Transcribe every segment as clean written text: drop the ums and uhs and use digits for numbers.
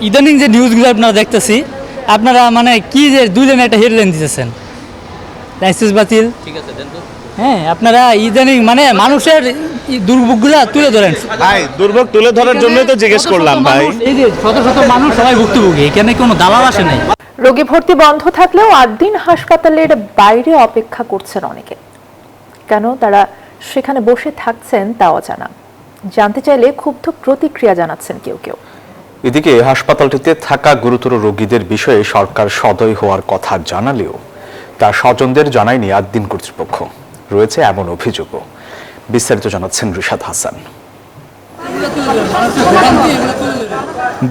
ইদানিং যে নিউজগুলো আপনারা দেখতেছি, আপনারা মানে কি যে দুজনে একটা হেডলাইন দিতেছেন, লাইসেন্স বাতিল। ঠিক আছে, হ্যাঁ, আপনারা ইদানিং মানে মানুষের দুর্ভোগগুলো তুলে ধরেন। ভাই, দুর্ভোগ তুলে ধরার জন্যই তো জিজ্ঞেস করলাম ভাই। এই যে শত শত মানুষ সবাই ভুক্তভোগী, এখানে কোনো দালাল আসে নাই। রোগী ভর্তি বন্ধ থাকলেও 8 দিন হাসপাতালের বাইরে অপেক্ষা করছেন অনেকে। কেন তারা সেখানে বসে থাকছেন তা অজানা। জানতে চাইলে ক্ষুব্ধ প্রতিক্রিয়া জানাচ্ছেন কেউ কেউ। এদিকে হাসপাতালটিতে থাকা গুরুতর রোগীদের বিষয়ে সরকার সদয় হওয়ার কথা জানালেও তা স্বজনদের জানায়নি 8 দিন কর্তৃপক্ষ। রয়েছে এমন অভিযোগও। বিস্তারিত জানাচ্ছেন রিশাদ হাসান।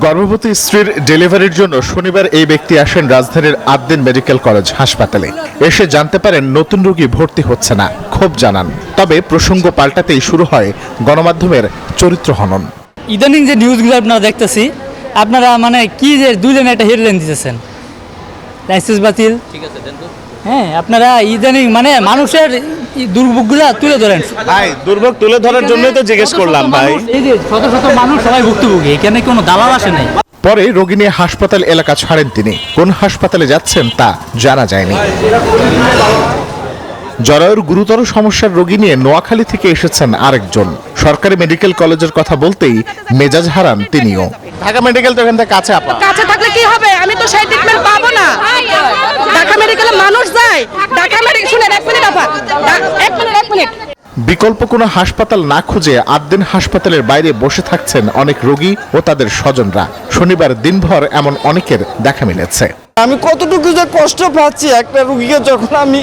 গর্ভবতী স্ত্রীর ডেলিভারির জন্য শনিবার এই ব্যক্তি আসেন রাজধানীর 8 দিন মেডিকেল কলেজ হাসপাতালে। এসে জানতে পারেন নতুন রোগী ভর্তি হচ্ছে না, ক্ষোভ জানান। তবে প্রসঙ্গ পাল্টাতেই শুরু হয় গণমাধ্যমের চরিত্র হনন। ইদানিং যে নিউজগুলো আপনারা দেখতেছি, আপনারা মানে কি যে দুজনে একটা হেডলাইন দিতেছেন, লাইসেন্স বাতিল। ঠিক আছে, হ্যাঁ, আপনারা ইদানিং মানে মানুষের দুর্ভোগগুলো তুলে ধরেন। ভাই, দুর্ভোগ তুলে ধরার জন্যই তো জিজ্ঞেস করলাম ভাই। এই যে শত শত মানুষ সবাই ভুক্তভোগী, এখানে কোনো দালাল আসে নাই। পরে রোগী নিয়ে হাসপাতাল এলাকা ছাড়েন তিনি। কোন হাসপাতালে যাচ্ছেন তা জানা যায়নি। জরায়ুর গুরুতর সমস্যার রোগী নিয়ে নোয়াখালী থেকে এসেছেন আরেকজন। সরকারি মেডিকেল কলেজের কথা বলতেই মেজাজ হারান তিনিও। ঢাকা মেডিকেল তো এখান থেকে কাছে, আপা কাছে থাকলে কি হবে? আমি তো সেই ট্রিটমেন্ট পাবো না। ঢাকা মেডিকেলে মানুষ যায়। ঢাকা মেডিকেল, শুনেন, এক মিনিট আপা, এক মিনিট। বিকল্প কোনো হাসপাতাল না খুঁজে 8 দিন হাসপাতালের বাইরে বসে থাকছেন অনেক রোগী ও তাদের স্বজনরা। শনিবার দিনভর এমন অনেকের দেখা মিলেছে। আমি কতটুকু যে কষ্ট পাচ্ছি একটা রুগীকে, যখন আমি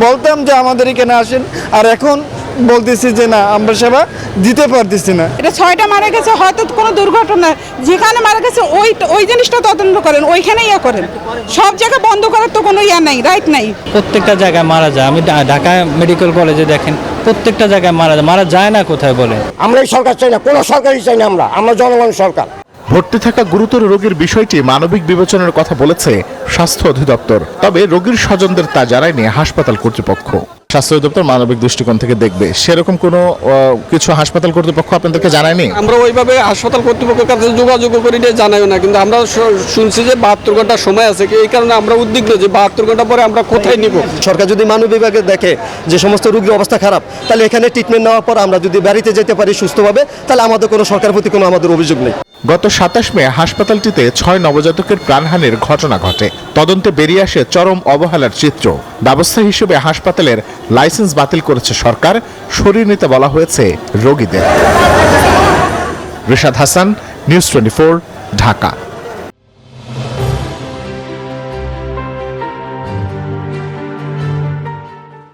বলতাম যে আমাদের এখানে আসেন, আর এখন বলতেছি যে না, আমরা সেবা দিতে পারতেছি না। এটা 6টা মারা গেছে, হয়তো কোনো দুর্ঘটনা, যেখানে মারা গেছে ওই জিনিসটা তদন্ত করেন, ওইখানে ইয়া করেন। সব জায়গা বন্ধ করার তো কোনো ইয়া নাই, রাইট নাই। প্রত্যেকটা জায়গায় মারা যায়। আমি ঢাকা মেডিকেল কলেজে দেখেন, প্রত্যেকটা জায়গায় মারা যায় না কোথায় বলে। আমরা এই সরকার চাই না, কোনো সরকারই চাই না, আমরা জনগণ সরকার। ভর্তি থাকা গুরুতর রোগীর বিষয়টি মানবিক বিবেচনার কথা বলেছে স্বাস্থ্য অধিদপ্তর। তবে রোগীর স্বজনদের তা জানায়নি হাসপাতাল কর্তৃপক্ষ। স্বাস্থ্য অধিদপ্তর মানবিক দৃষ্টিকোণ থেকে দেখবে, সেরকম কোনো কিছু হাসপাতাল কর্তৃপক্ষ আপনাদেরকে জানায়নি? আমরা ওইভাবে হাসপাতাল কর্তৃপক্ষের কাছে যোগাযোগ করি জানাইও না, কিন্তু আমরা শুনছি যে 72 ঘন্টা সময় আছে। এই কারণে আমরা উদ্বিগ্ন যে 72 ঘন্টা পরে আমরা কোথায় নিব। সরকার যদি মানব বিভাগে দেখে যে সমস্ত রোগীর অবস্থা খারাপ, তাহলে এখানে ট্রিটমেন্ট নেওয়ার পর আমরা যদি বাড়িতে যেতে পারি সুস্থভাবে, তাহলে আমাদের কোনো সরকারের প্রতি কোনো আমাদের অভিযোগ নেই। গত 27 মে হাসপাতালটিতে 6 নবজাতকের প্রাণহানির ঘটনা ঘটে। তদন্তে বেরিয়ে আসে চরম অবহেলার চিত্র। ব্যবস্থা হিসেবে হাসপাতালের লাইসেন্স বাতিল করেছে সরকার, সরিয়ে নিতে বলা হয়েছে রোগীদের। রিশাদ হাসান, নিউজ 24, ঢাকা।